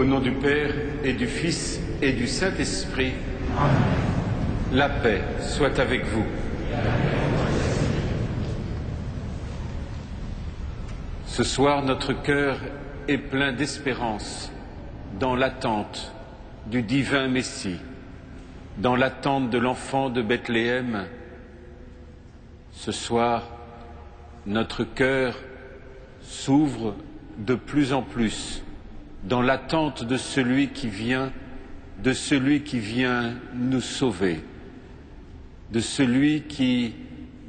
Au nom du Père et du Fils et du Saint-Esprit, la paix soit avec vous. Ce soir, notre cœur est plein d'espérance dans l'attente du divin Messie, dans l'attente de l'enfant de Bethléem. Ce soir, notre cœur s'ouvre de plus en plus dans l'attente de celui qui vient, nous sauver, de celui qui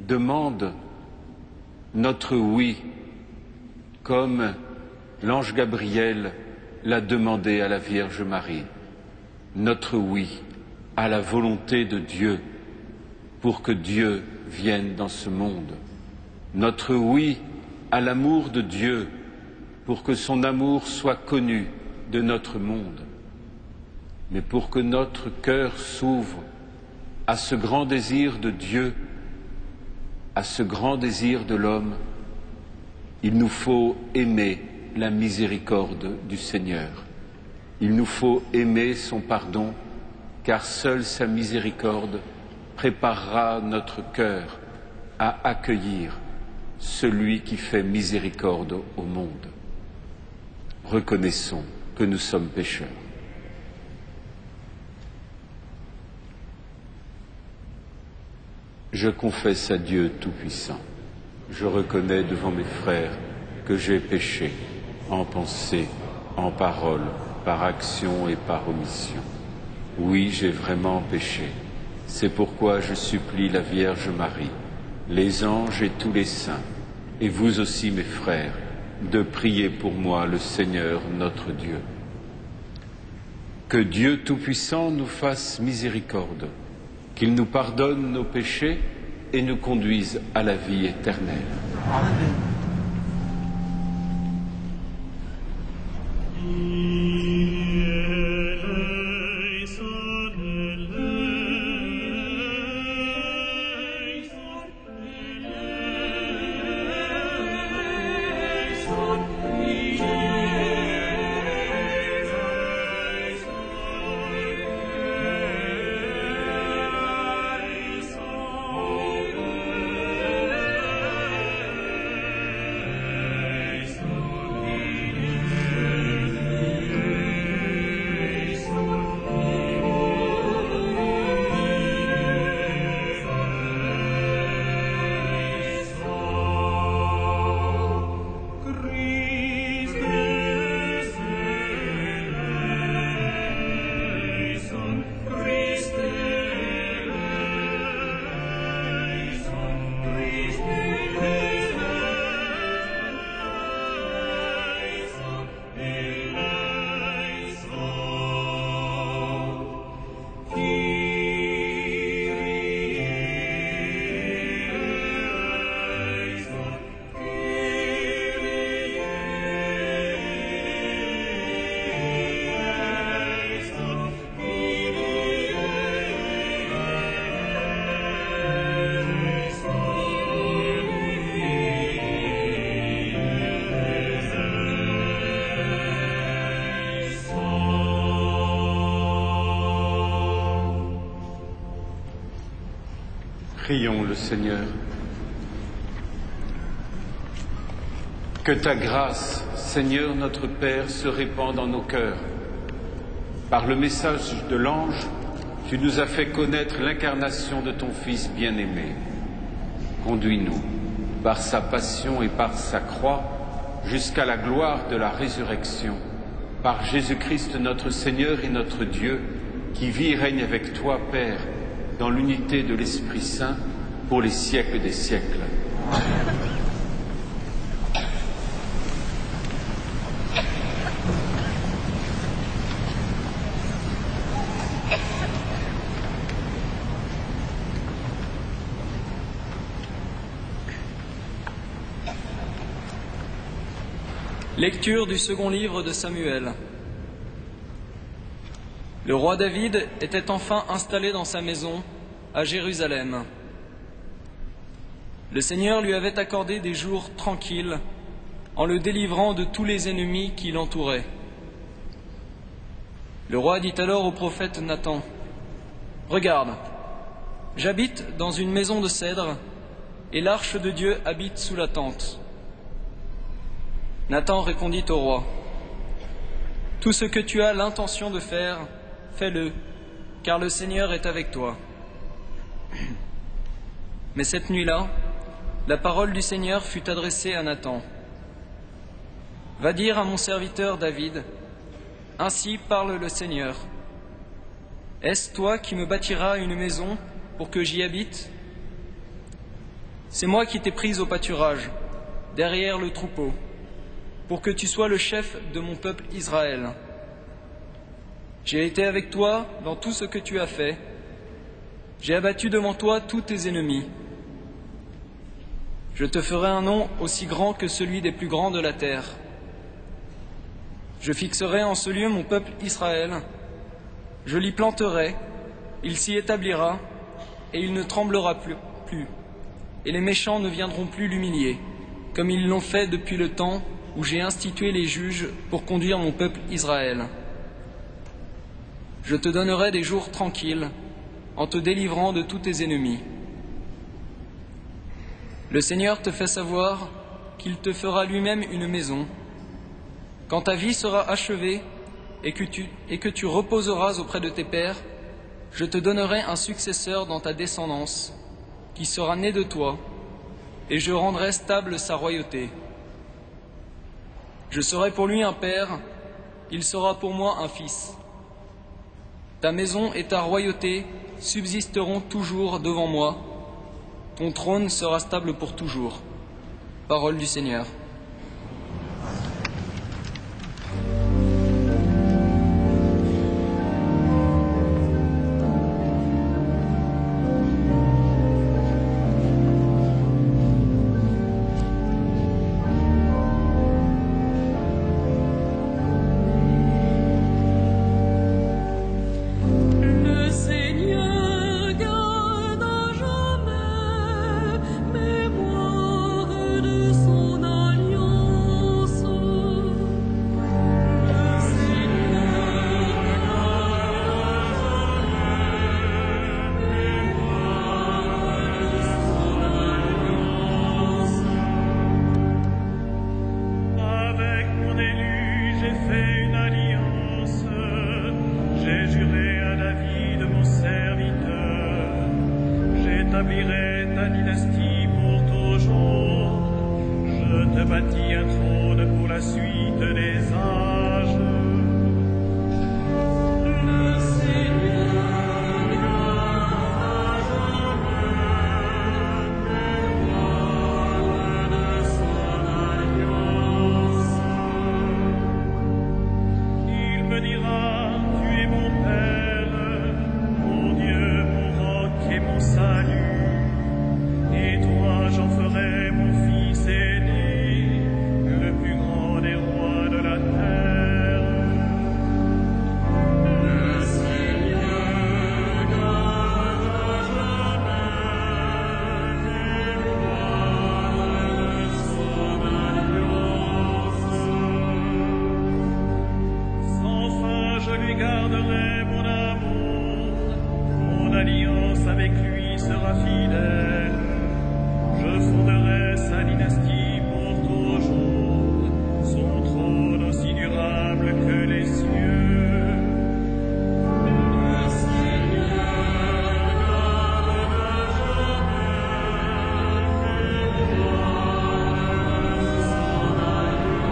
demande notre oui, comme l'ange Gabriel l'a demandé à la Vierge Marie, notre oui à la volonté de Dieu pour que Dieu vienne dans ce monde, notre oui à l'amour de Dieu pour que son amour soit connu de notre monde, mais pour que notre cœur s'ouvre à ce grand désir de Dieu, à ce grand désir de l'homme, il nous faut aimer la miséricorde du Seigneur. Il nous faut aimer son pardon, car seule sa miséricorde préparera notre cœur à accueillir celui qui fait miséricorde au monde. Reconnaissons que nous sommes pécheurs. Je confesse à Dieu Tout-Puissant. Je reconnais devant mes frères que j'ai péché en pensée, en parole, par action et par omission. Oui, j'ai vraiment péché. C'est pourquoi je supplie la Vierge Marie, les anges et tous les saints, et vous aussi mes frères, de prier pour moi le Seigneur notre Dieu. Que Dieu Tout-Puissant nous fasse miséricorde, qu'il nous pardonne nos péchés et nous conduise à la vie éternelle. Amen. Prions le Seigneur. Que ta grâce, Seigneur notre Père, se répande dans nos cœurs. Par le message de l'ange, tu nous as fait connaître l'incarnation de ton Fils bien-aimé. Conduis-nous, par sa passion et par sa croix, jusqu'à la gloire de la résurrection, par Jésus-Christ notre Seigneur et notre Dieu, qui vit et règne avec toi, Père, dans l'unité de l'Esprit Saint, pour les siècles des siècles. Lecture du second livre de Samuel. Le roi David était enfin installé dans sa maison, à Jérusalem. Le Seigneur lui avait accordé des jours tranquilles, en le délivrant de tous les ennemis qui l'entouraient. Le roi dit alors au prophète Nathan, « Regarde, j'habite dans une maison de cèdre, et l'arche de Dieu habite sous la tente. » Nathan répondit au roi, « Tout ce que tu as l'intention de faire, fais-le, car le Seigneur est avec toi. » Mais cette nuit-là, la parole du Seigneur fut adressée à Nathan. « Va dire à mon serviteur David, ainsi parle le Seigneur. Est-ce toi qui me bâtiras une maison pour que j'y habite? C'est moi qui t'ai pris au pâturage, derrière le troupeau, pour que tu sois le chef de mon peuple Israël. J'ai été avec toi dans tout ce que tu as fait. J'ai abattu devant toi tous tes ennemis. Je te ferai un nom aussi grand que celui des plus grands de la terre. Je fixerai en ce lieu mon peuple Israël. Je l'y planterai, il s'y établira, et il ne tremblera plus. Et les méchants ne viendront plus l'humilier, comme ils l'ont fait depuis le temps où j'ai institué les juges pour conduire mon peuple Israël. Je te donnerai des jours tranquilles, en te délivrant de tous tes ennemis. Le Seigneur te fait savoir qu'il te fera lui-même une maison. Quand ta vie sera achevée et que tu reposeras auprès de tes pères, je te donnerai un successeur dans ta descendance, qui sera né de toi, et je rendrai stable sa royauté. Je serai pour lui un père, il sera pour moi un fils. Ta maison et ta royauté subsisteront toujours devant moi, ton trône sera stable pour toujours. Parole du Seigneur. J'établirai ta dynastie pour toujours. Je te bâtis un trône pour la suite des âges. Le Seigneur gardera jamais mémoire de son alliance. Il me dira, tu es mon Père, mon Dieu, mon roc et mon salut. Et toi, j'en ferai mon fils aîné, le plus grand des rois de la terre. Le Seigneur gardera jamais mémoire de son alliance. Sans fin, je lui garderai mon amour, mon alliance avec lui sera fidèle. Je fonderai sa dynastie pour toujours, son trône aussi durable que les cieux. Le Seigneur gardera jamais mémoire de son alliance.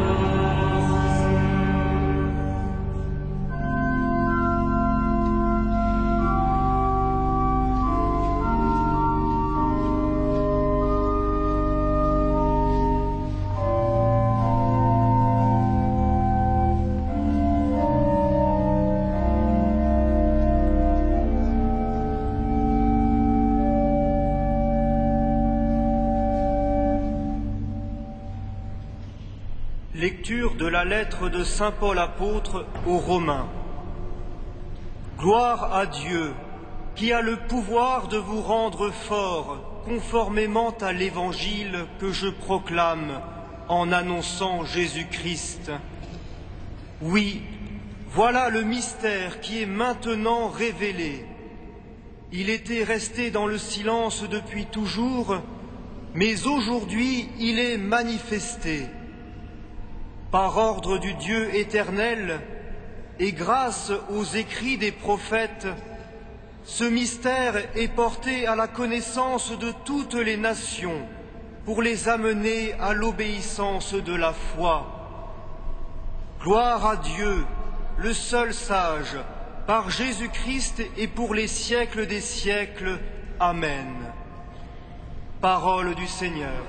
Lecture de la lettre de saint Paul apôtre aux Romains. Gloire à Dieu, qui a le pouvoir de vous rendre forts, conformément à l'évangile que je proclame en annonçant Jésus-Christ. Oui, Voilà le mystère qui est maintenant révélé. Il était resté dans le silence depuis toujours, mais aujourd'hui il est manifesté. Par ordre du Dieu éternel et grâce aux écrits des prophètes, ce mystère est porté à la connaissance de toutes les nations pour les amener à l'obéissance de la foi. Gloire à Dieu, le seul sage, par Jésus-Christ et pour les siècles des siècles. Amen. Parole du Seigneur.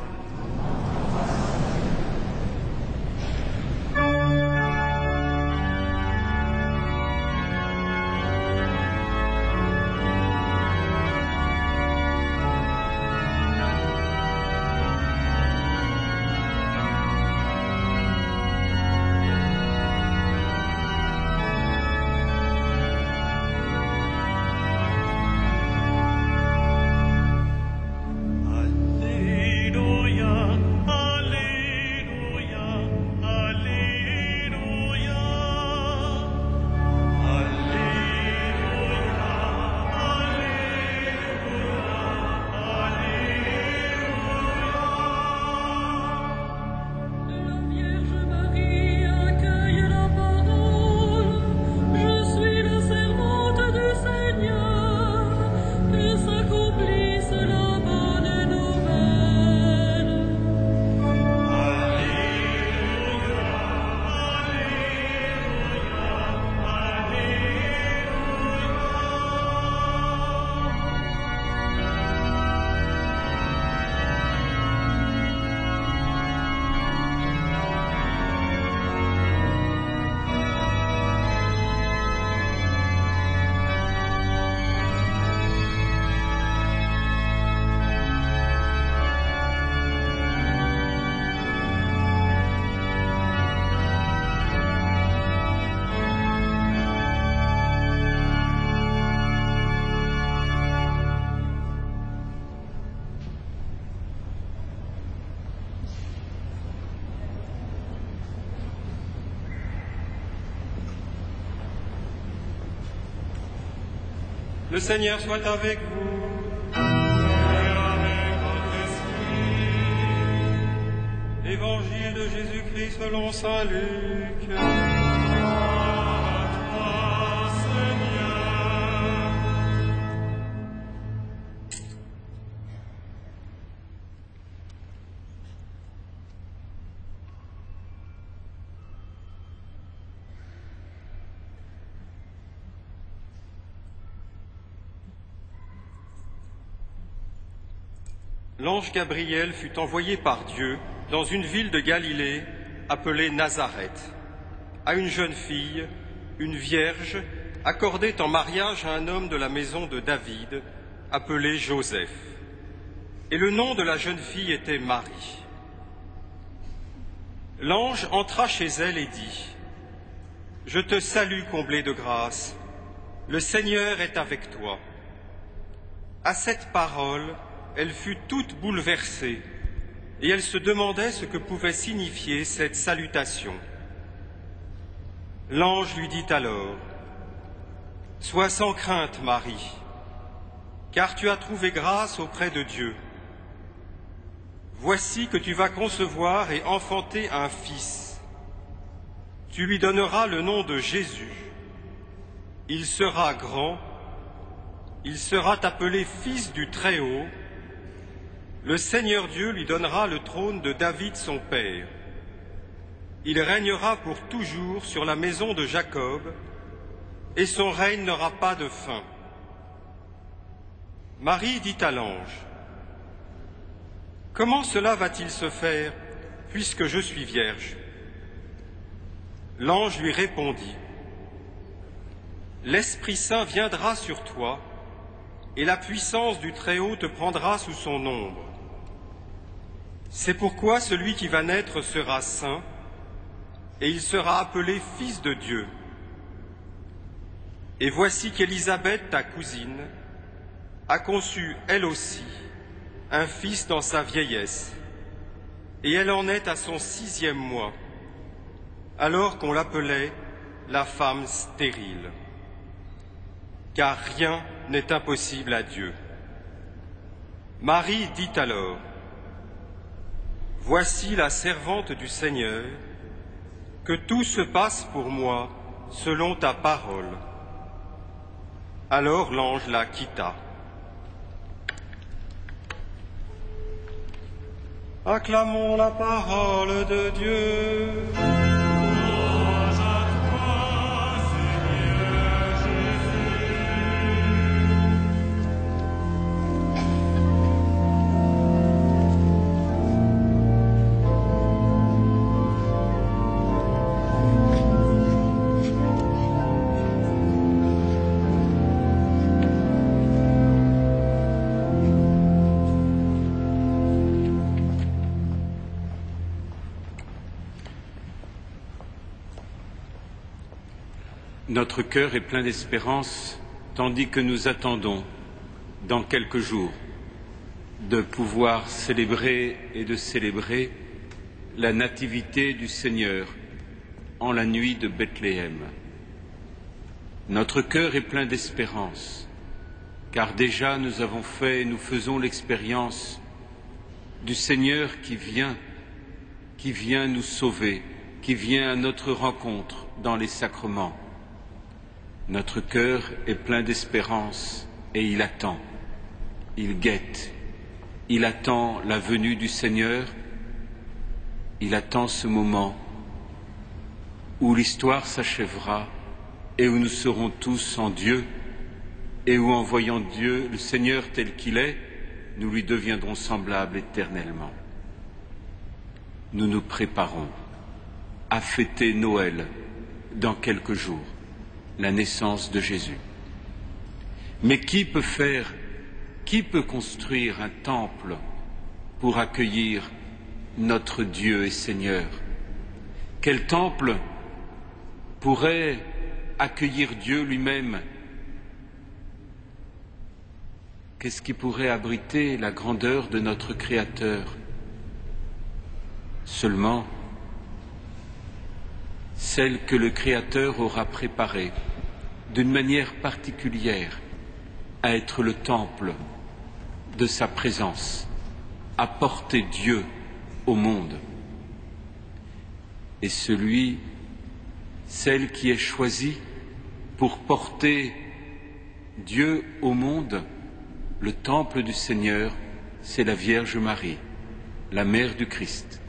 Le Seigneur soit avec vous. Et avec votre esprit. Évangile de Jésus-Christ selon saint Luc. À toi, Seigneur. L'ange Gabriel fut envoyé par Dieu dans une ville de Galilée appelée Nazareth, à une jeune fille, une vierge, accordée en mariage à un homme de la maison de David, appelé Joseph. Et le nom de la jeune fille était Marie. L'ange entra chez elle et dit : « Je te salue, comblée de grâce, le Seigneur est avec toi. » À cette parole, elle fut toute bouleversée, et elle se demandait ce que pouvait signifier cette salutation. L'ange lui dit alors : « Sois sans crainte, Marie, car tu as trouvé grâce auprès de Dieu. Voici que tu vas concevoir et enfanter un fils. Tu lui donneras le nom de Jésus. Il sera grand, il sera appelé Fils du Très-Haut. Le Seigneur Dieu lui donnera le trône de David son père. Il régnera pour toujours sur la maison de Jacob, et son règne n'aura pas de fin. » Marie dit à l'ange : « Comment cela va-t-il se faire, puisque je suis vierge ?» L'ange lui répondit : « L'Esprit Saint viendra sur toi, et la puissance du Très-Haut te prendra sous son ombre. C'est pourquoi celui qui va naître sera saint, et il sera appelé Fils de Dieu. Et voici qu'Élisabeth, ta cousine, a conçu, elle aussi, un fils dans sa vieillesse, et elle en est à son 6e mois, alors qu'on l'appelait la femme stérile. Car rien n'est impossible à Dieu. Marie dit alors, « Voici la servante du Seigneur, que tout se passe pour moi selon ta parole. » Alors l'ange la quitta. Acclamons la parole de Dieu. Notre cœur est plein d'espérance, tandis que nous attendons, dans quelques jours, de pouvoir célébrer et de célébrer la nativité du Seigneur en la nuit de Bethléem. Notre cœur est plein d'espérance, car déjà nous avons fait et nous faisons l'expérience du Seigneur qui vient nous sauver, qui vient à notre rencontre dans les sacrements. Notre cœur est plein d'espérance et il attend, il guette, il attend la venue du Seigneur, il attend ce moment où l'histoire s'achèvera et où nous serons tous en Dieu et où en voyant Dieu, le Seigneur tel qu'il est, nous lui deviendrons semblables éternellement. Nous nous préparons à fêter Noël dans quelques jours, la naissance de Jésus. Mais qui peut construire un temple pour accueillir notre Dieu et Seigneur? Quel temple pourrait accueillir Dieu lui-même? Qu'est-ce qui pourrait abriter la grandeur de notre Créateur? Seulement celle que le Créateur aura préparée d'une manière particulière à être le temple de sa présence, à porter Dieu au monde. Et celle qui est choisie pour porter Dieu au monde, le temple du Seigneur, c'est la Vierge Marie, la mère du Christ,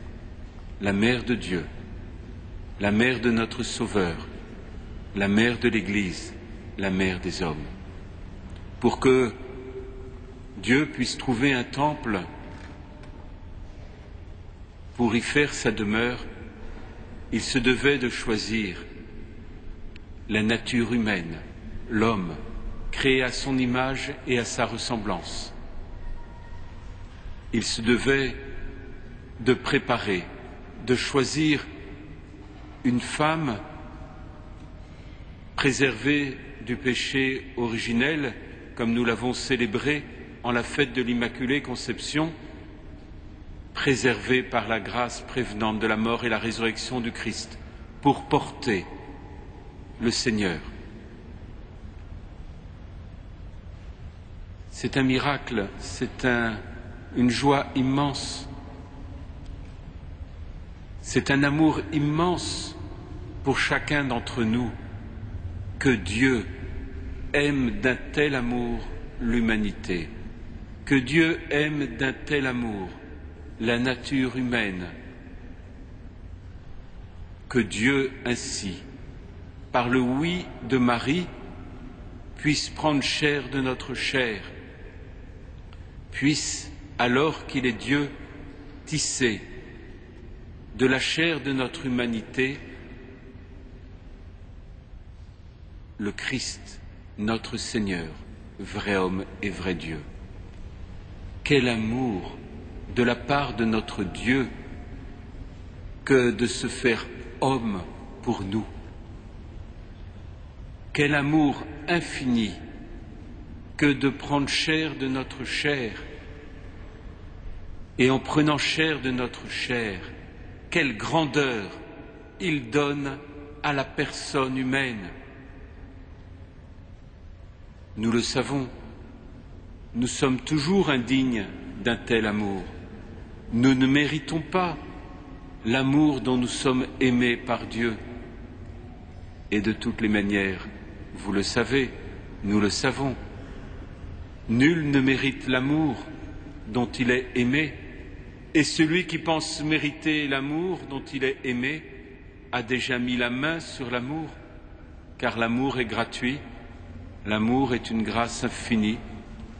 la mère de Dieu, la mère de notre Sauveur, la mère de l'Église, la mère des hommes. Pour que Dieu puisse trouver un temple pour y faire sa demeure, il se devait de choisir la nature humaine, l'homme, créé à son image et à sa ressemblance. Il se devait de préparer, de choisir une femme préservée du péché originel, comme nous l'avons célébré en la fête de l'Immaculée Conception, préservée par la grâce prévenante de la mort et la résurrection du Christ, pour porter le Seigneur. C'est un miracle, c'est une joie immense. C'est un amour immense pour chacun d'entre nous que Dieu aime d'un tel amour l'humanité, que Dieu aime d'un tel amour la nature humaine, que Dieu ainsi, par le oui de Marie, puisse prendre chair de notre chair, puisse, alors qu'il est Dieu, tisser de la chair de notre humanité le Christ, notre Seigneur, vrai homme et vrai Dieu. Quel amour de la part de notre Dieu que de se faire homme pour nous. Quel amour infini que de prendre chair de notre chair, et en prenant chair de notre chair, quelle grandeur il donne à la personne humaine. Nous le savons, nous sommes toujours indignes d'un tel amour. Nous ne méritons pas l'amour dont nous sommes aimés par Dieu. Et de toutes les manières, vous le savez, nous le savons, nul ne mérite l'amour dont il est aimé, et celui qui pense mériter l'amour dont il est aimé a déjà mis la main sur l'amour, car l'amour est gratuit, l'amour est une grâce infinie,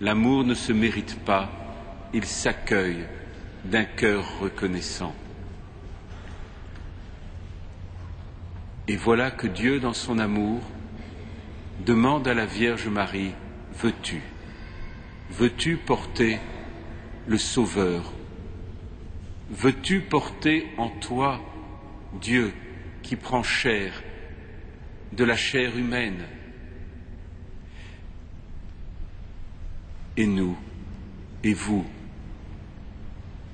l'amour ne se mérite pas, il s'accueille d'un cœur reconnaissant. Et voilà que Dieu, dans son amour, demande à la Vierge Marie, veux-tu porter le Sauveur? Veux-tu porter en toi Dieu qui prend chair, de la chair humaine? Et nous, et vous,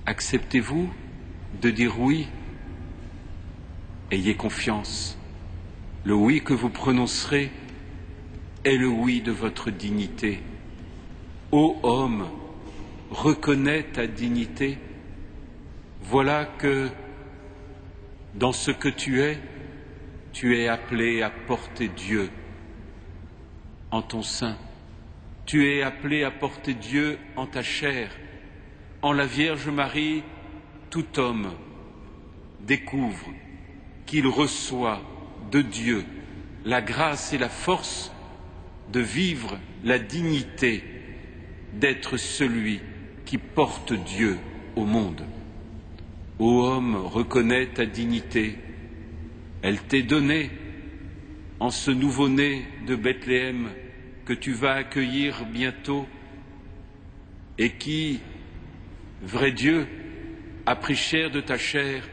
acceptez-vous de dire oui? Ayez confiance. Le oui que vous prononcerez est le oui de votre dignité. Ô homme, reconnais ta dignité. Voilà que, dans ce que tu es appelé à porter Dieu en ton sein. Tu es appelé à porter Dieu en ta chair. En la Vierge Marie, tout homme découvre qu'il reçoit de Dieu la grâce et la force de vivre la dignité d'être celui qui porte Dieu au monde. Ô homme, reconnais ta dignité. Elle t'est donnée en ce nouveau-né de Bethléem que tu vas accueillir bientôt et qui, vrai Dieu, a pris chair de ta chair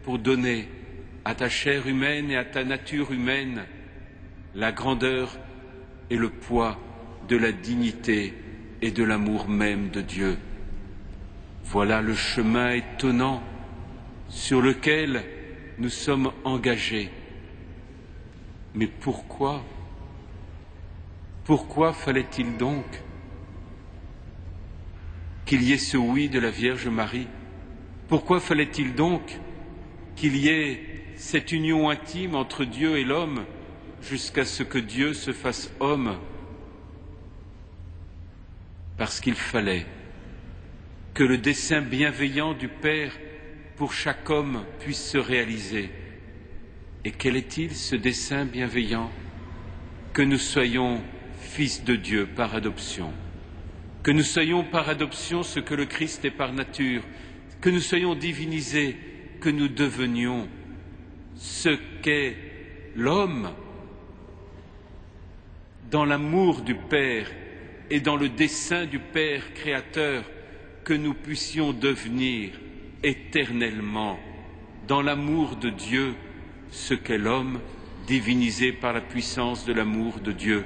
pour donner à ta chair humaine et à ta nature humaine la grandeur et le poids de la dignité et de l'amour même de Dieu. Voilà le chemin étonnant sur lequel nous sommes engagés. Mais pourquoi fallait-il donc qu'il y ait ce oui de la Vierge Marie? Pourquoi fallait-il donc qu'il y ait cette union intime entre Dieu et l'homme jusqu'à ce que Dieu se fasse homme? Parce qu'il fallait que le dessein bienveillant du Père pour chaque homme puisse se réaliser. Et quel est-il, ce dessein bienveillant? Que nous soyons fils de Dieu par adoption, que nous soyons par adoption ce que le Christ est par nature, que nous soyons divinisés, que nous devenions ce qu'est l'homme dans l'amour du Père et dans le dessein du Père créateur, que nous puissions devenir éternellement dans l'amour de Dieu ce qu'est l'homme divinisé par la puissance de l'amour de Dieu.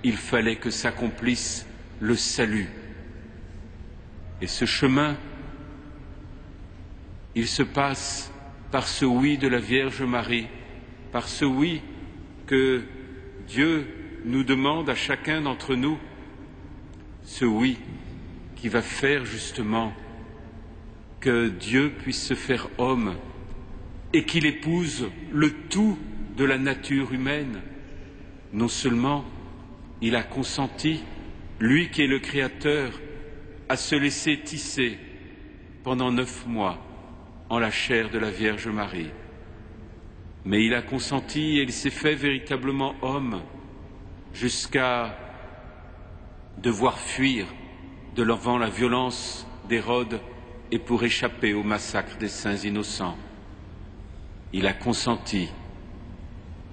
Il fallait que s'accomplisse le salut. Et ce chemin, il se passe par ce oui de la Vierge Marie, par ce oui que Dieu nous demande à chacun d'entre nous, ce oui qui va faire justement que Dieu puisse se faire homme et qu'il épouse le tout de la nature humaine. Non seulement il a consenti, lui qui est le Créateur, à se laisser tisser pendant 9 mois en la chair de la Vierge Marie, mais il a consenti et il s'est fait véritablement homme jusqu'à devoir fuir devant la violence d'Hérode et pour échapper au massacre des saints innocents. Il a consenti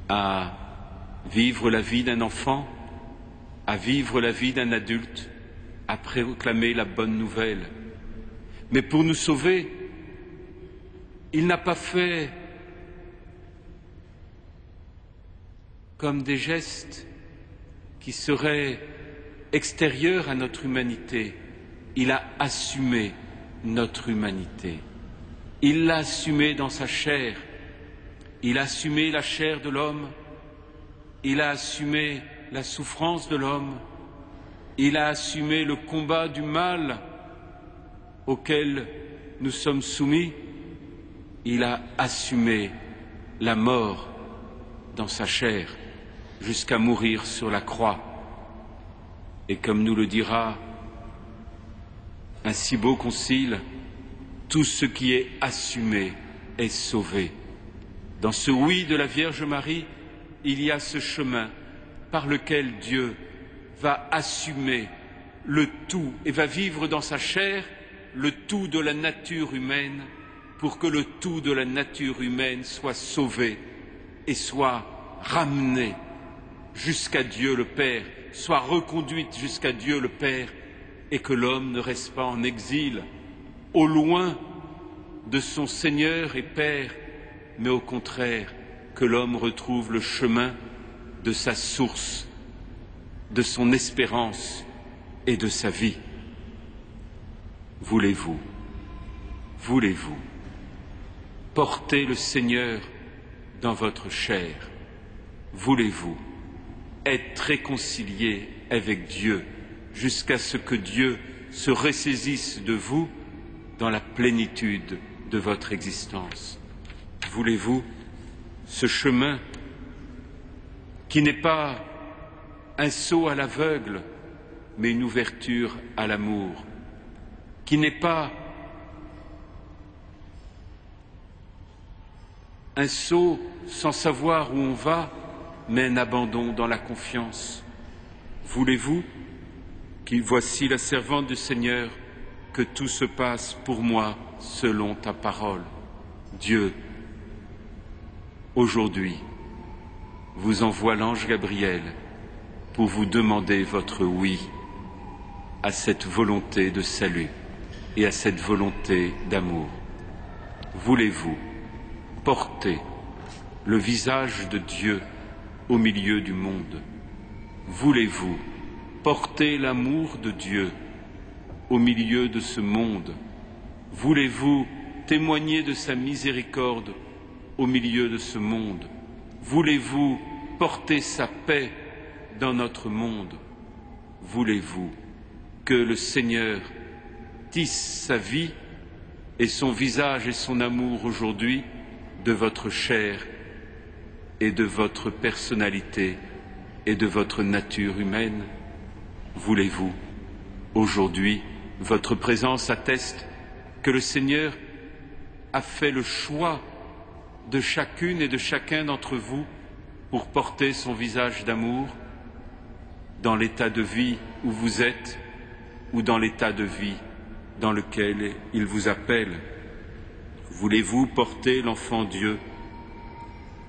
à vivre la vie d'un enfant, à vivre la vie d'un adulte, à proclamer la bonne nouvelle. Mais pour nous sauver, il n'a pas fait comme des gestes qui seraient extérieurs à notre humanité. Il a assumé notre humanité. Il l'a assumé dans sa chair. Il a assumé la chair de l'homme, il a assumé la souffrance de l'homme, il a assumé le combat du mal auquel nous sommes soumis, il a assumé la mort dans sa chair jusqu'à mourir sur la croix. Et comme nous le dira un si beau concile, tout ce qui est assumé est sauvé. Dans ce oui de la Vierge Marie, il y a ce chemin par lequel Dieu va assumer le tout et va vivre dans sa chair le tout de la nature humaine pour que le tout de la nature humaine soit sauvé et soit ramené jusqu'à Dieu le Père, soit reconduite jusqu'à Dieu le Père, et que l'homme ne reste pas en exil, au loin de son Seigneur et Père, mais au contraire, que l'homme retrouve le chemin de sa source, de son espérance et de sa vie. Voulez-vous porter le Seigneur dans votre chair? Voulez-vous être réconcilié avec Dieu jusqu'à ce que Dieu se ressaisisse de vous dans la plénitude de votre existence? Voulez-vous ce chemin qui n'est pas un saut à l'aveugle, mais une ouverture à l'amour, qui n'est pas un saut sans savoir où on va, mais un abandon dans la confiance? Voulez-vous qu'il voici la servante du Seigneur, que tout se passe pour moi selon ta parole? Dieu, aujourd'hui, vous envoie l'ange Gabriel pour vous demander votre oui à cette volonté de salut et à cette volonté d'amour. Voulez-vous porter le visage de Dieu au milieu du monde? Voulez-vous porter l'amour de Dieu au milieu de ce monde? Voulez-vous témoigner de sa miséricorde au milieu de ce monde? Voulez-vous porter sa paix dans notre monde? Voulez-vous que le Seigneur tisse sa vie et son visage et son amour aujourd'hui de votre chair et de votre personnalité et de votre nature humaine? Voulez-vous? Aujourd'hui, votre présence atteste que le Seigneur a fait le choix de chacune et de chacun d'entre vous pour porter son visage d'amour dans l'état de vie où vous êtes ou dans l'état de vie dans lequel il vous appelle. Voulez-vous porter l'enfant Dieu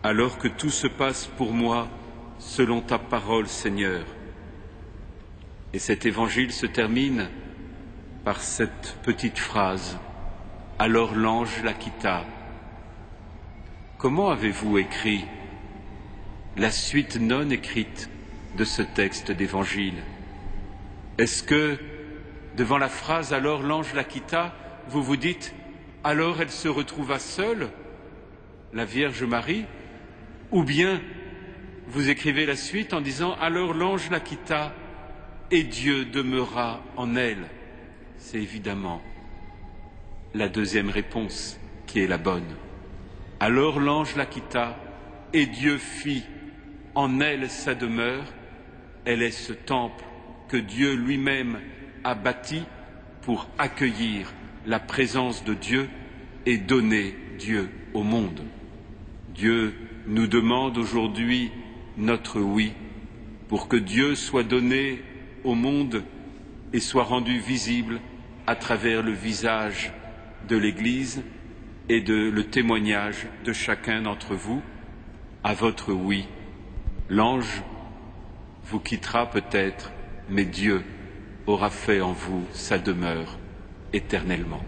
alors que tout se passe pour moi selon ta parole, Seigneur? Et cet évangile se termine par cette petite phrase: alors l'ange la quitta. Comment avez-vous écrit la suite non écrite de ce texte d'évangile? Est-ce que, devant la phrase « alors l'ange la quitta », vous vous dites « alors elle se retrouva seule, la Vierge Marie », ou bien vous écrivez la suite en disant « alors l'ange la quitta et Dieu demeura en elle ». C'est évidemment la deuxième réponse qui est la bonne. Alors l'ange la quitta et Dieu fit en elle sa demeure. Elle est ce temple que Dieu lui-même a bâti pour accueillir la présence de Dieu et donner Dieu au monde. Dieu nous demande aujourd'hui notre oui pour que Dieu soit donné au monde et soit rendu visible à travers le visage de l'Église et le témoignage de chacun d'entre vous. À votre oui, l'ange vous quittera peut-être, mais Dieu aura fait en vous sa demeure éternellement.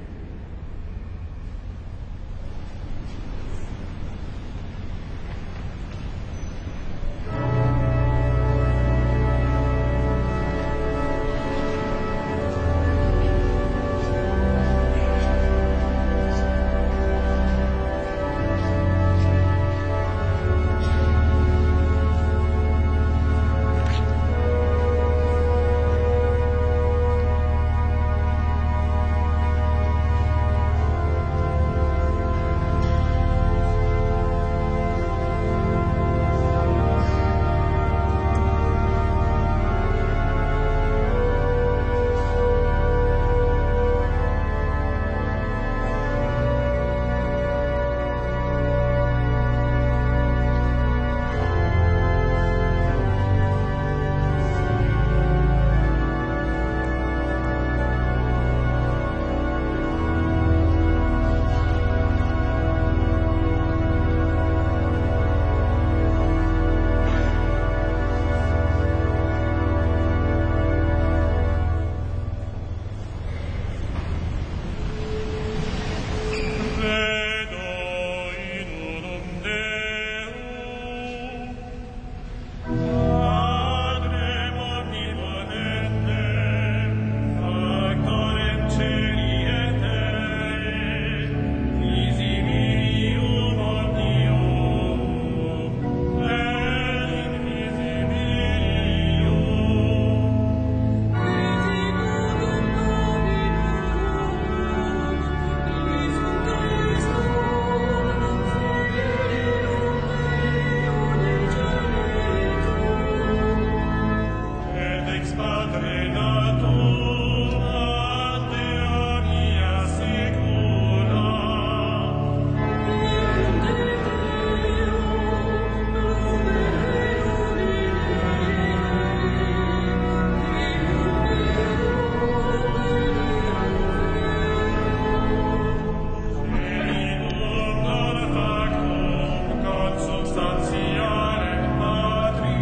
Substantiare patri,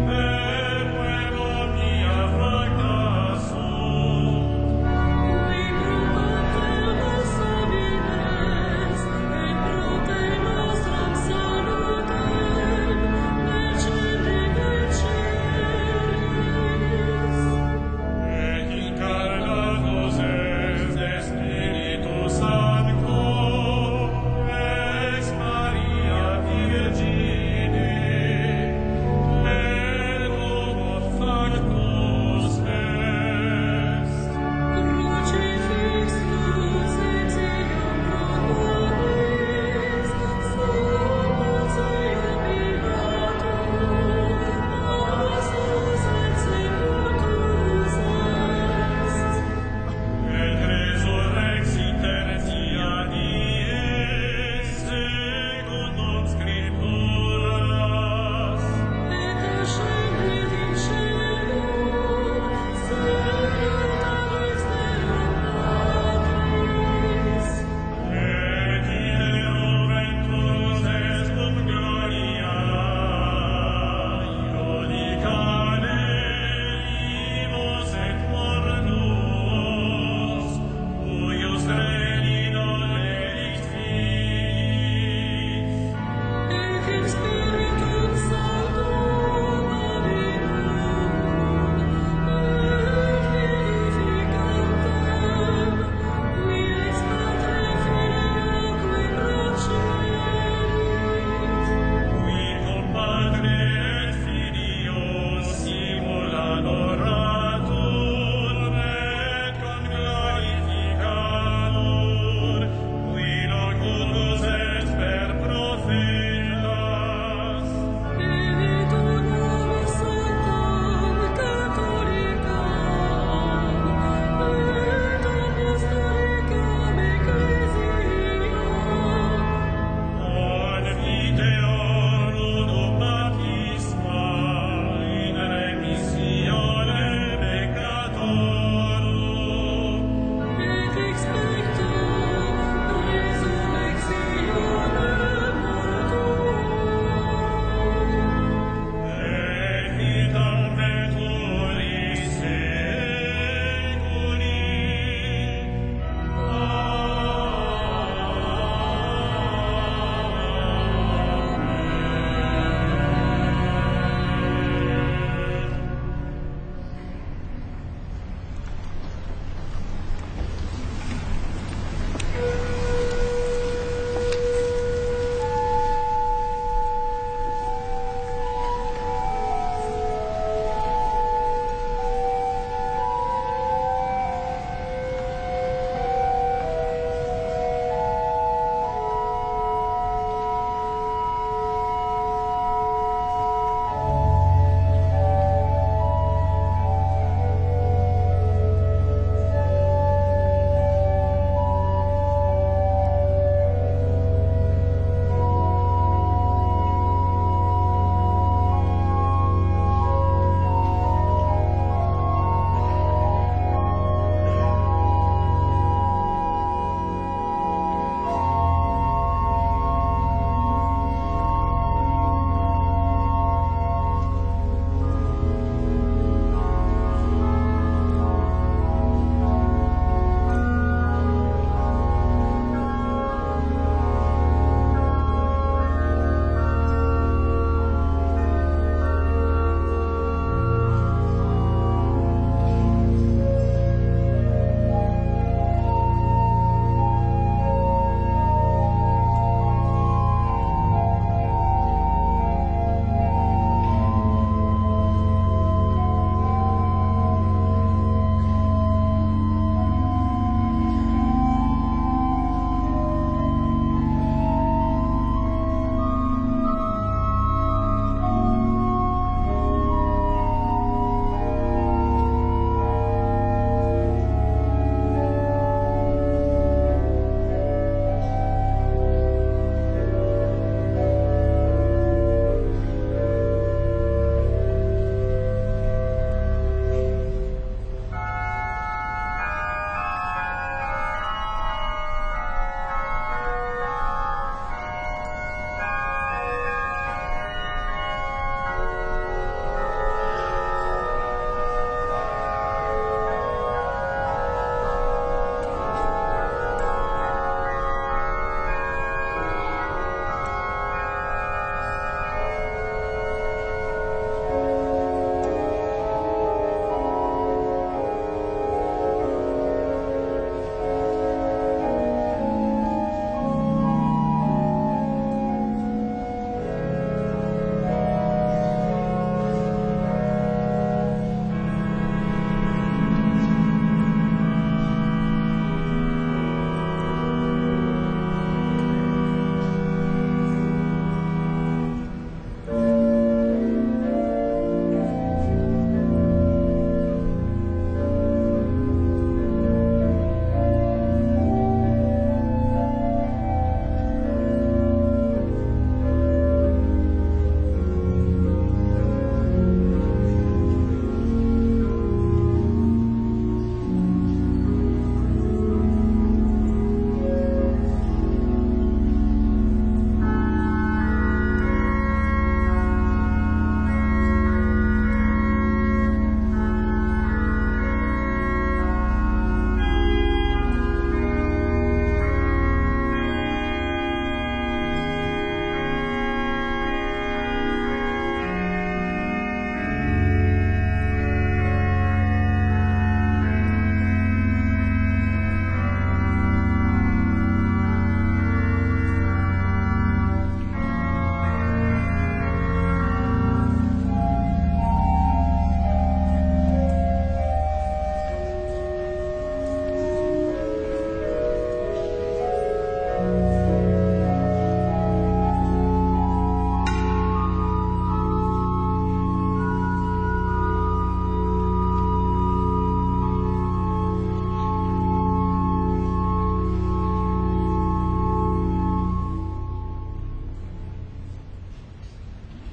per quem omnia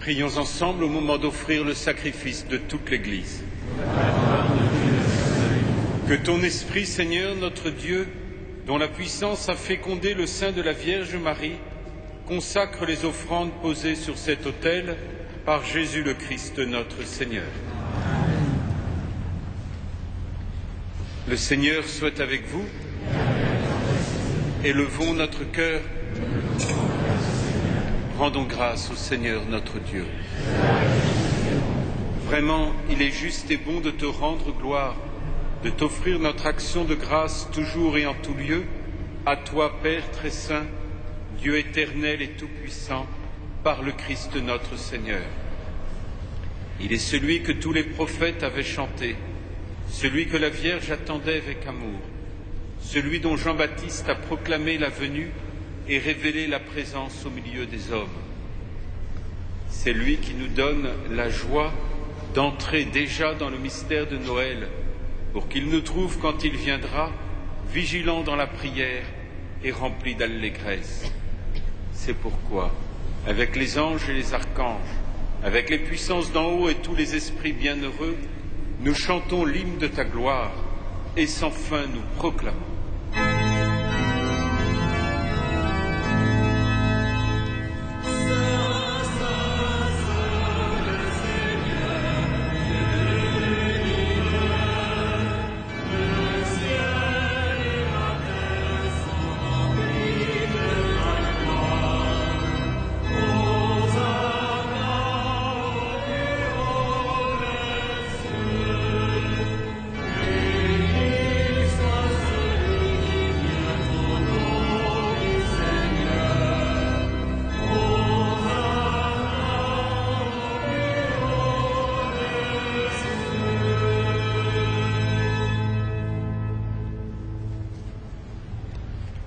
Prions ensemble au moment d'offrir le sacrifice de toute l'Église. Que ton Esprit, Seigneur notre Dieu, dont la puissance a fécondé le sein de la Vierge Marie, consacre les offrandes posées sur cet autel par Jésus le Christ notre Seigneur. Le Seigneur soit avec vous. Élevons notre cœur. Rendons grâce au Seigneur notre Dieu. Vraiment, il est juste et bon de te rendre gloire, de t'offrir notre action de grâce toujours et en tout lieu, à toi, Père très saint, Dieu éternel et tout-puissant, par le Christ notre Seigneur. Il est celui que tous les prophètes avaient chanté, celui que la Vierge attendait avec amour, celui dont Jean-Baptiste a proclamé la venue et révélé la présence au milieu des hommes. C'est lui qui nous donne la joie d'entrer déjà dans le mystère de Noël, pour qu'il nous trouve quand il viendra, vigilants dans la prière et remplis d'allégresse. C'est pourquoi, avec les anges et les archanges, avec les puissances d'en haut et tous les esprits bienheureux, nous chantons l'hymne de ta gloire et sans fin nous proclamons.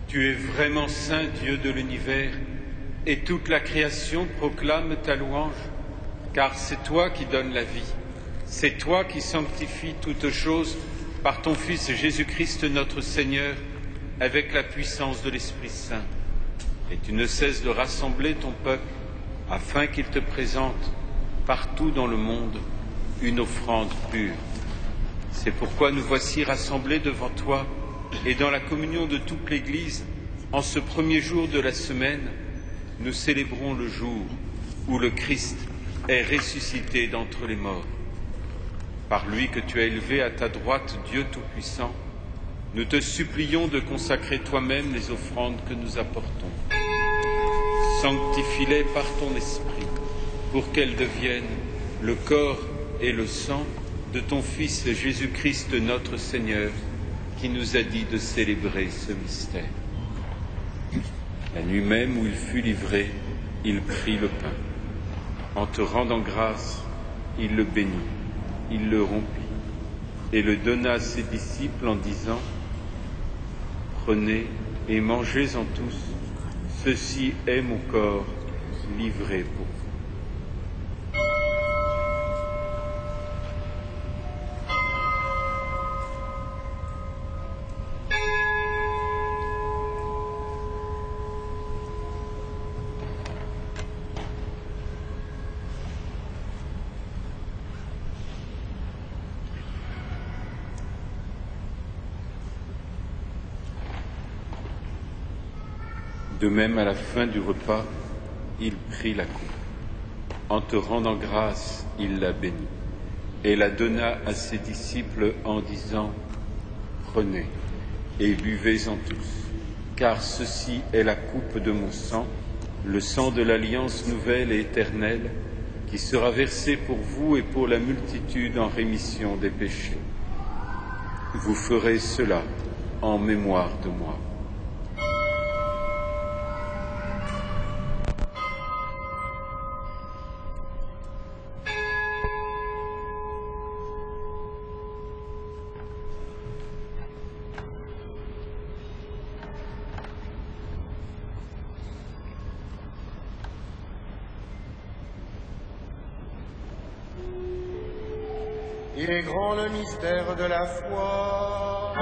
Tu es vraiment saint, Dieu de l'univers, et toute la création proclame ta louange, car c'est toi qui donnes la vie, c'est toi qui sanctifies toutes choses par ton Fils Jésus-Christ notre Seigneur, avec la puissance de l'Esprit Saint. Et tu ne cesses de rassembler ton peuple, afin qu'il te présente partout dans le monde une offrande pure. C'est pourquoi nous voici rassemblés devant toi, et dans la communion de toute l'Église, en ce premier jour de la semaine, nous célébrons le jour où le Christ est ressuscité d'entre les morts. Par lui que tu as élevé à ta droite, Dieu Tout-Puissant, nous te supplions de consacrer toi-même les offrandes que nous apportons. Sanctifie-les par ton Esprit, pour qu'elles deviennent le corps et le sang de ton Fils Jésus-Christ notre Seigneur, qui nous a dit de célébrer ce mystère. La nuit même où il fut livré, il prit le pain. En te rendant grâce, il le bénit, il le rompit et le donna à ses disciples en disant : Prenez et mangez-en tous, ceci est mon corps livré pour vous. De même, à la fin du repas, il prit la coupe. En te rendant grâce, il la bénit et la donna à ses disciples en disant : Prenez et buvez-en tous, car ceci est la coupe de mon sang, le sang de l'alliance nouvelle et éternelle, qui sera versé pour vous et pour la multitude en rémission des péchés. Vous ferez cela en mémoire de moi. Il est grand le mystère de la foi.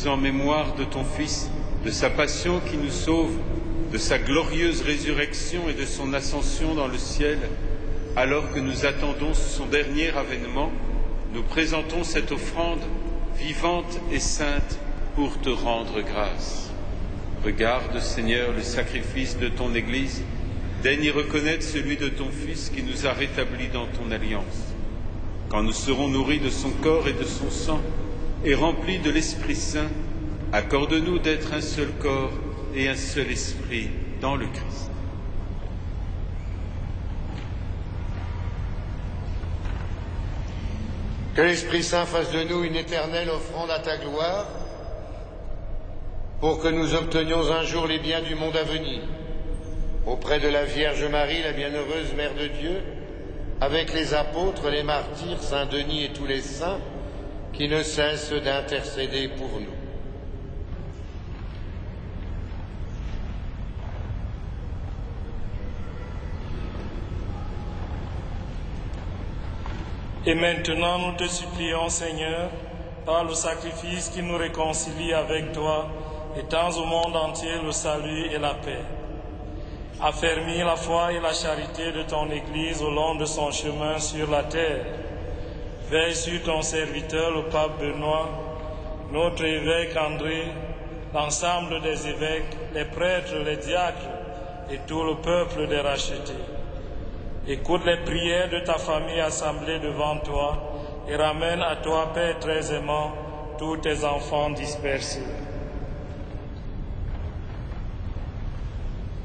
nous en mémoire de ton Fils, de sa passion qui nous sauve, de sa glorieuse résurrection et de son ascension dans le ciel, alors que nous attendons son dernier avènement, nous présentons cette offrande vivante et sainte pour te rendre grâce. Regarde, Seigneur, le sacrifice de ton Église, daigne y reconnaître celui de ton Fils qui nous a rétablis dans ton alliance. Quand nous serons nourris de son corps et de son sang et remplis de l'Esprit Saint, accorde-nous d'être un seul corps et un seul esprit dans le Christ. Que l'Esprit Saint fasse de nous une éternelle offrande à ta gloire, pour que nous obtenions un jour les biens du monde à venir, auprès de la Vierge Marie, la bienheureuse Mère de Dieu, avec les apôtres, les martyrs, Saint Denis et tous les saints, qui ne cessent d'intercéder pour nous. Et maintenant, nous te supplions, Seigneur, par le sacrifice qui nous réconcilie avec toi, étends au monde entier le salut et la paix. Affermis la foi et la charité de ton Église au long de son chemin sur la terre. Veille sur ton serviteur, le pape Benoît, notre évêque André, l'ensemble des évêques, les prêtres, les diacres et tout le peuple des rachetés. Écoute les prières de ta famille assemblée devant toi et ramène à toi, Père très aimant, tous tes enfants dispersés.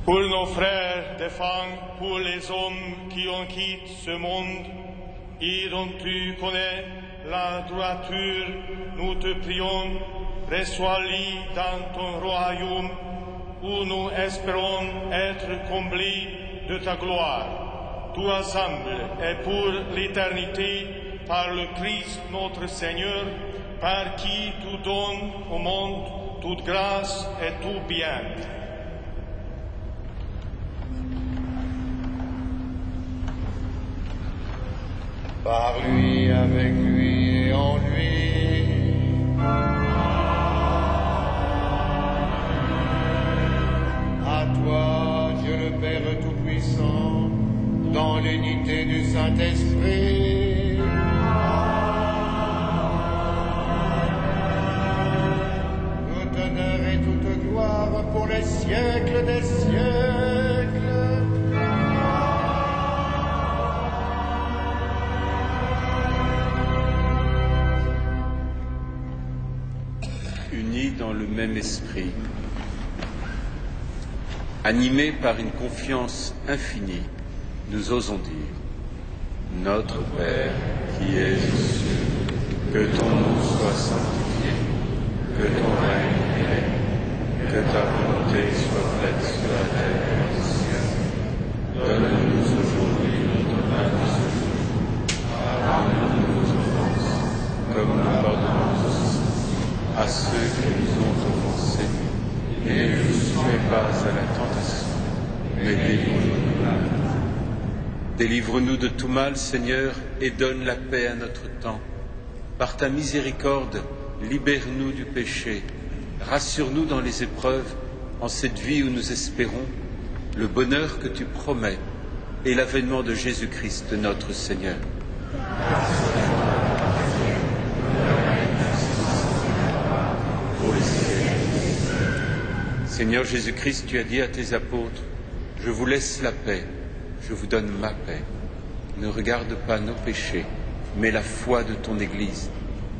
Pour nos frères défunts, pour les hommes qui ont quitté ce monde et dont tu connais la droiture, nous te prions, reçois-les dans ton royaume où nous espérons être comblés de ta gloire, tout ensemble et pour l'éternité, par le Christ notre Seigneur, par qui tu donnes au monde toute grâce et tout bien. Par lui, avec lui et en lui. À toi, Dieu le Père Tout-Puissant, dans l'unité du Saint-Esprit. Tout honneur et toute gloire pour les siècles des siècles. Unis dans le même esprit, animés par une confiance infinie, nous osons dire: Notre Père qui es aux cieux, que ton nom soit sanctifié, que ton règne vienne, que ta volonté soit faite sur la terre et au ciel. Donne-nous aujourd'hui notre pain de ce jour. Pardonne-nous nos offenses, comme nous pardonnons aussi à ceux qui nous ont offensés, et ne nous soumets pas à la tentation, mais délivre-nous du mal. Délivre-nous de tout mal, Seigneur, et donne la paix à notre temps. Par ta miséricorde, libère-nous du péché, rassure-nous dans les épreuves, en cette vie où nous espérons le bonheur que tu promets et l'avènement de Jésus-Christ, notre Seigneur. Seigneur Jésus-Christ, tu as dit à tes apôtres: je vous laisse la paix, je vous donne ma paix. Ne regarde pas nos péchés, mais la foi de ton Église.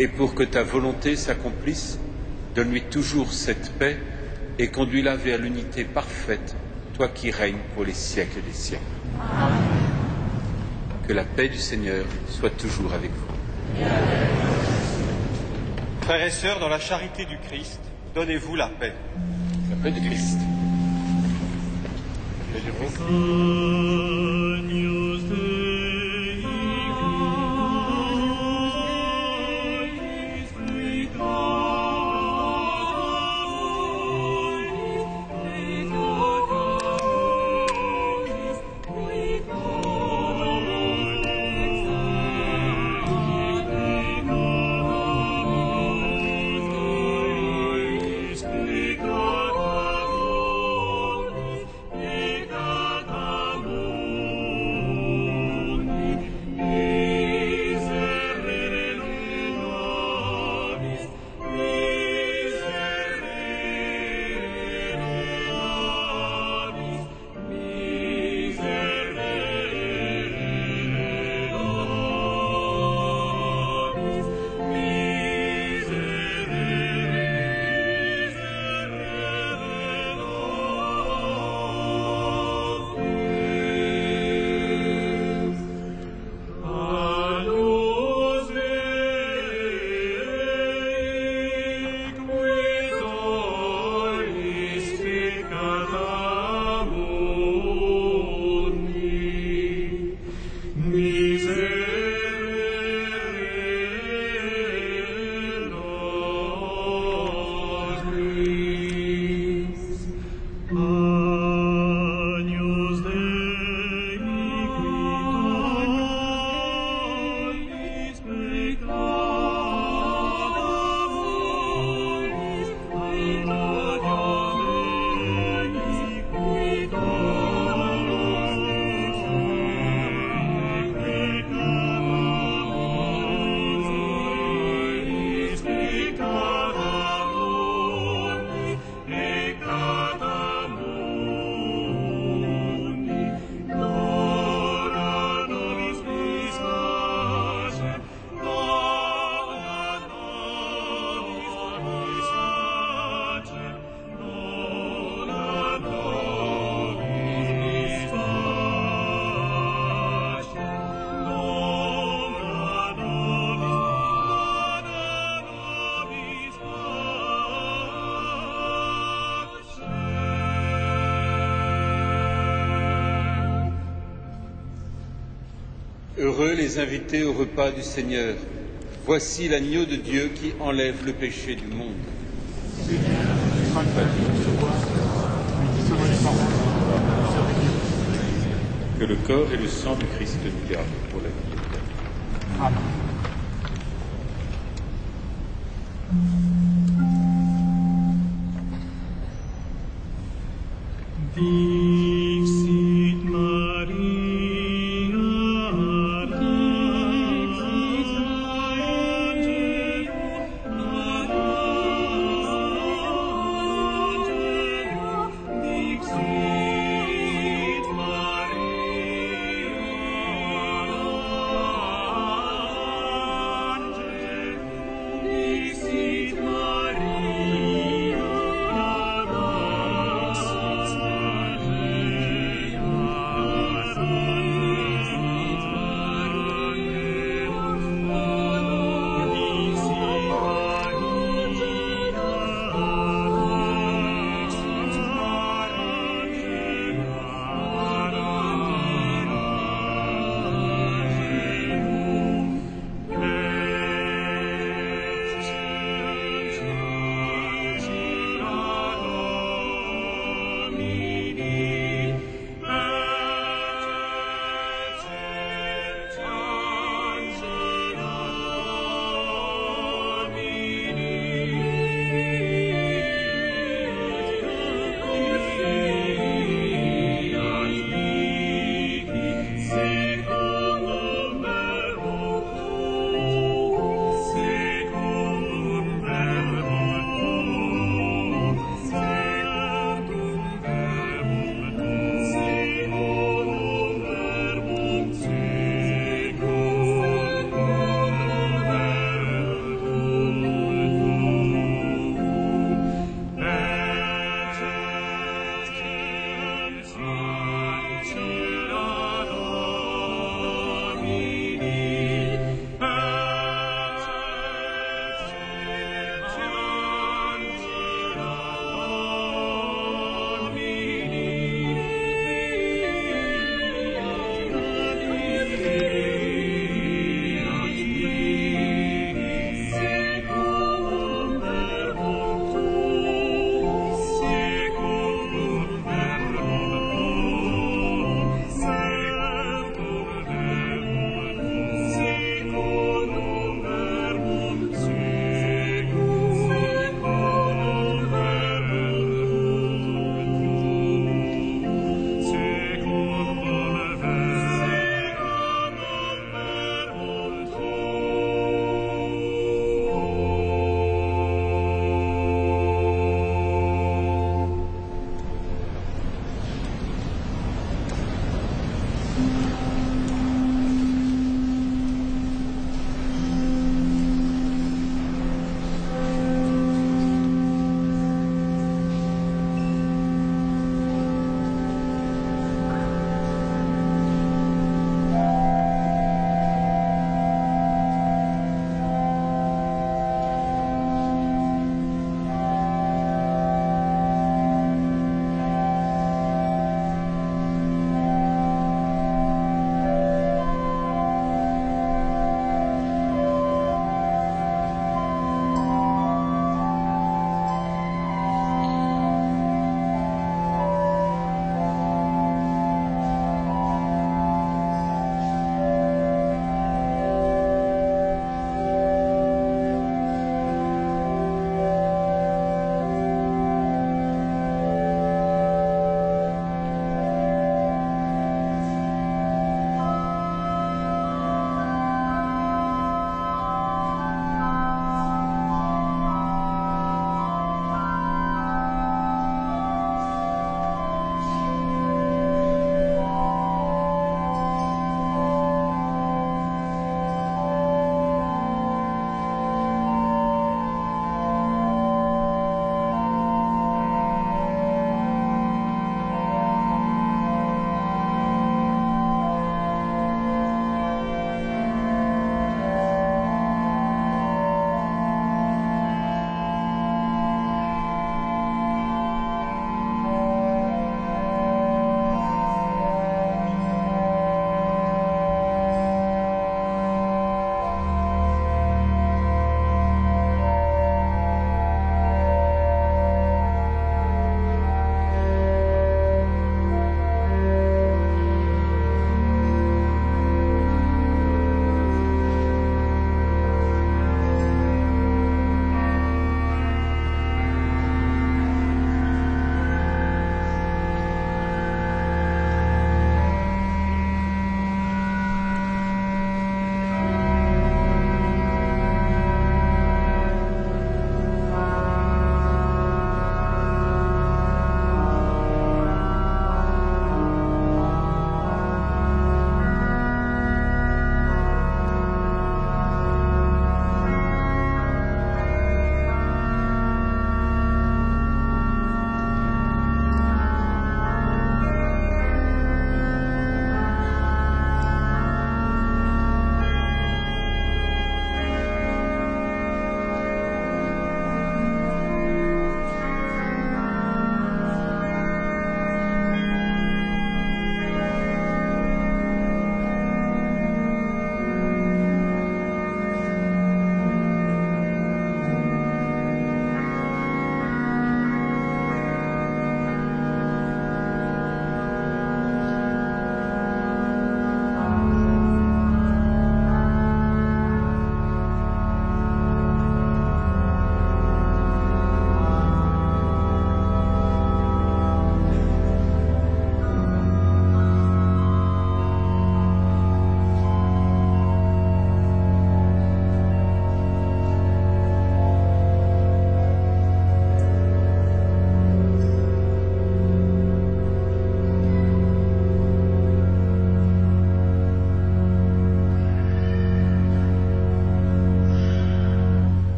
Et pour que ta volonté s'accomplisse, donne-lui toujours cette paix et conduis-la vers l'unité parfaite, toi qui règnes pour les siècles des siècles. Que la paix du Seigneur soit toujours avec vous. Frères et sœurs, dans la charité du Christ, donnez-vous la paix. La paix du Christ. La paix du Christ. Heureux les invités au repas du Seigneur. Voici l'agneau de Dieu qui enlève le péché du monde. Que le corps et le sang du Christ nous gardent pour la vie éternelle. Amen. Dixit Maria, dixit Angelo, dixit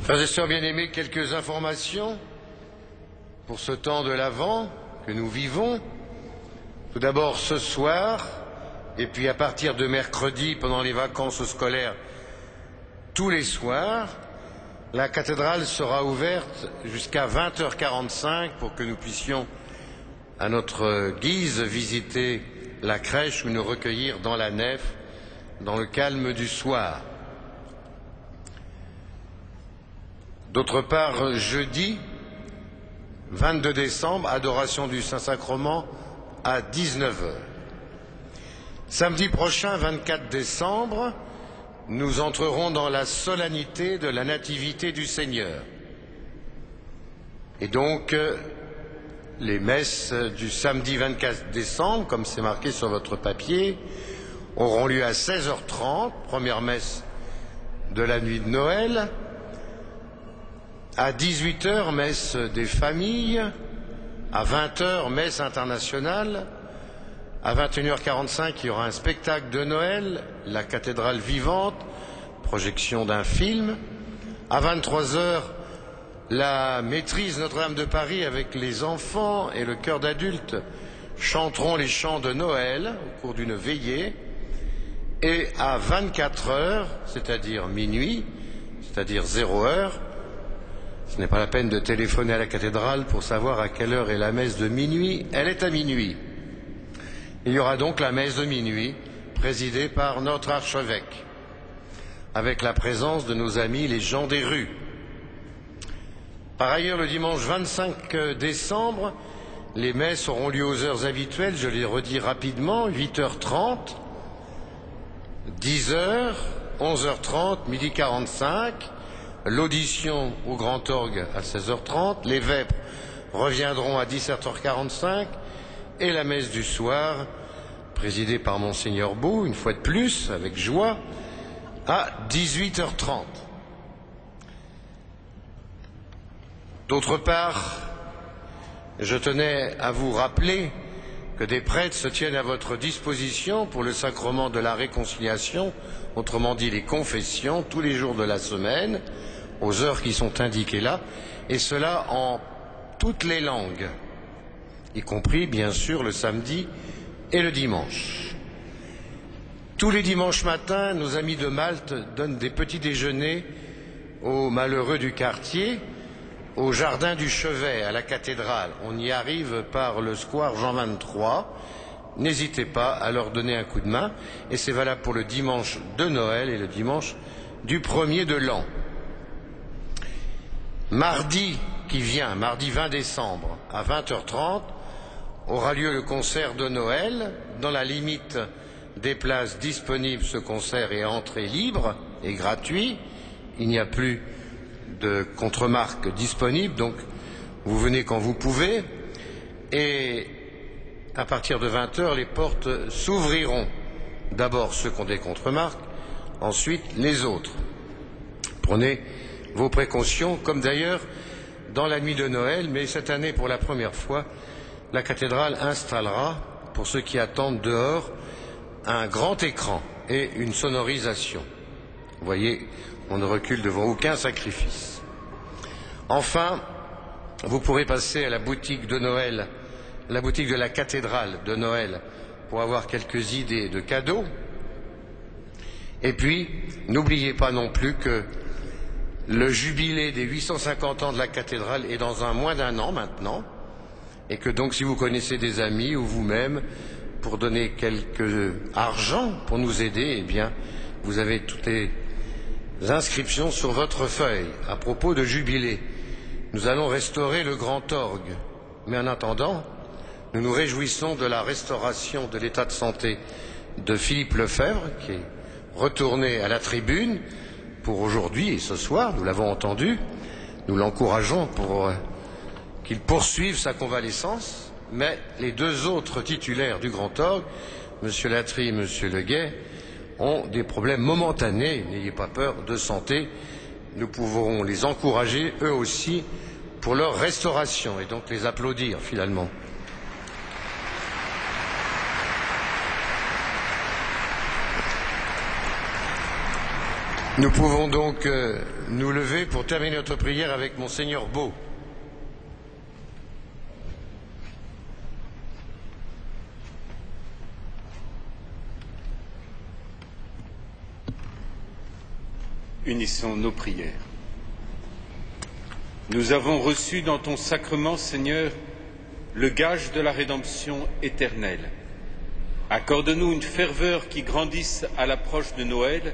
Frères et sœurs bien-aimés, quelques informations pour ce temps de l'Avent que nous vivons. Tout d'abord ce soir, et puis à partir de mercredi, pendant les vacances scolaires, tous les soirs, la cathédrale sera ouverte jusqu'à 20h45 pour que nous puissions, à notre guise, visiter la crèche ou nous recueillir dans la nef, dans le calme du soir. D'autre part, jeudi 22 décembre, adoration du Saint-Sacrement à 19h. Samedi prochain, 24 décembre, nous entrerons dans la solennité de la Nativité du Seigneur. Et donc, les messes du samedi 24 décembre, comme c'est marqué sur votre papier, auront lieu à 16h30, première messe de la nuit de Noël. À 18h, messe des familles. À 20h, messe internationale. À 21h45, il y aura un spectacle de Noël, la cathédrale vivante, projection d'un film. À 23h, la maîtrise Notre-Dame de Paris avec les enfants et le chœur d'adultes chanteront les chants de Noël au cours d'une veillée. Et à 24h, c'est-à-dire minuit, c'est-à-dire 0h, ce n'est pas la peine de téléphoner à la cathédrale pour savoir à quelle heure est la messe de minuit, elle est à minuit. Il y aura donc la messe de minuit, présidée par notre archevêque, avec la présence de nos amis les gens des rues. Par ailleurs, le dimanche 25 décembre, les messes auront lieu aux heures habituelles, je les redis rapidement, 8h30, 10h, 11h30, midi 45, l'audition au Grand Orgue à 16h30, les vêpres reviendront à 17h45 et la messe du soir, présidée par Monseigneur Beau, une fois de plus, avec joie, à 18h30. D'autre part, je tenais à vous rappeler que des prêtres se tiennent à votre disposition pour le sacrement de la réconciliation, autrement dit les confessions, tous les jours de la semaine, aux heures qui sont indiquées là, et cela en toutes les langues, y compris bien sûr le samedi et le dimanche. Tous les dimanches matins, nos amis de Malte donnent des petits déjeuners aux malheureux du quartier, au jardin du Chevet, à la cathédrale. On y arrive par le square Jean 23. N'hésitez pas à leur donner un coup de main, et c'est valable pour le dimanche de Noël et le dimanche du 1er de l'an. Mardi qui vient, mardi 20 décembre, à 20h30, aura lieu le concert de Noël. Dans la limite des places disponibles, ce concert est à entrée libre et gratuit. Il n'y a plus de contre-marque disponible, donc vous venez quand vous pouvez. Et à partir de 20h, les portes s'ouvriront. D'abord ceux qui ont des contre-marques, ensuite les autres. Prenez vos précautions, comme d'ailleurs dans la nuit de Noël, mais cette année, pour la première fois, la cathédrale installera, pour ceux qui attendent dehors, un grand écran et une sonorisation. Vous voyez, on ne recule devant aucun sacrifice. Enfin, vous pourrez passer à la boutique de Noël, la boutique de la cathédrale de Noël, pour avoir quelques idées de cadeaux. Et puis, n'oubliez pas non plus que le jubilé des 850 ans de la cathédrale est dans moins d'un an maintenant, et que donc si vous connaissez des amis ou vous-même, pour donner quelque argent pour nous aider, eh bien, vous avez toutes les inscriptions sur votre feuille. À propos de jubilé, nous allons restaurer le Grand Orgue, mais en attendant, nous nous réjouissons de la restauration de l'état de santé de Philippe Lefebvre, qui est retourné à la tribune pour aujourd'hui et ce soir, nous l'avons entendu. Nous l'encourageons pour qu'il poursuive sa convalescence, mais les deux autres titulaires du Grand Orgue, M. Latry et M. Leguet, ont des problèmes momentanés. N'ayez pas peur, de santé. Nous pouvons les encourager, eux aussi, pour leur restauration et donc les applaudir finalement. Nous pouvons donc nous lever pour terminer notre prière avec Monseigneur Beau. Unissons nos prières. Nous avons reçu dans ton sacrement, Seigneur, le gage de la rédemption éternelle. Accorde-nous une ferveur qui grandisse à l'approche de Noël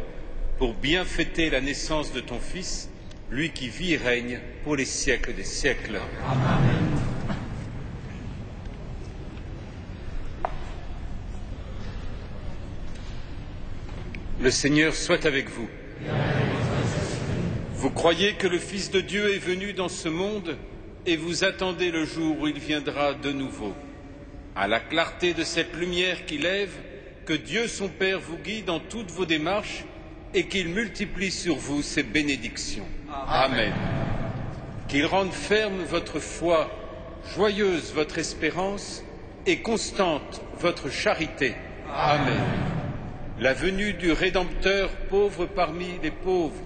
pour bien fêter la naissance de ton Fils, lui qui vit et règne pour les siècles des siècles. Amen. Le Seigneur soit avec vous. Vous croyez que le Fils de Dieu est venu dans ce monde et vous attendez le jour où il viendra de nouveau. À la clarté de cette lumière qui lève, que Dieu son Père vous guide dans toutes vos démarches et qu'il multiplie sur vous ses bénédictions. Amen. Qu'il rende ferme votre foi, joyeuse votre espérance et constante votre charité. Amen. La venue du Rédempteur, pauvre parmi les pauvres,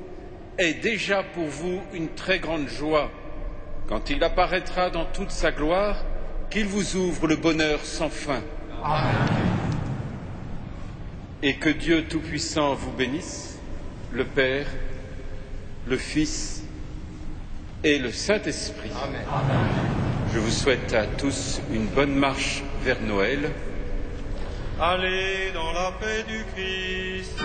est déjà pour vous une très grande joie. Quand il apparaîtra dans toute sa gloire, qu'il vous ouvre le bonheur sans fin. Amen. Et que Dieu Tout-Puissant vous bénisse, le Père, le Fils et le Saint-Esprit. Amen. Je vous souhaite à tous une bonne marche vers Noël. Allez dans la paix du Christ.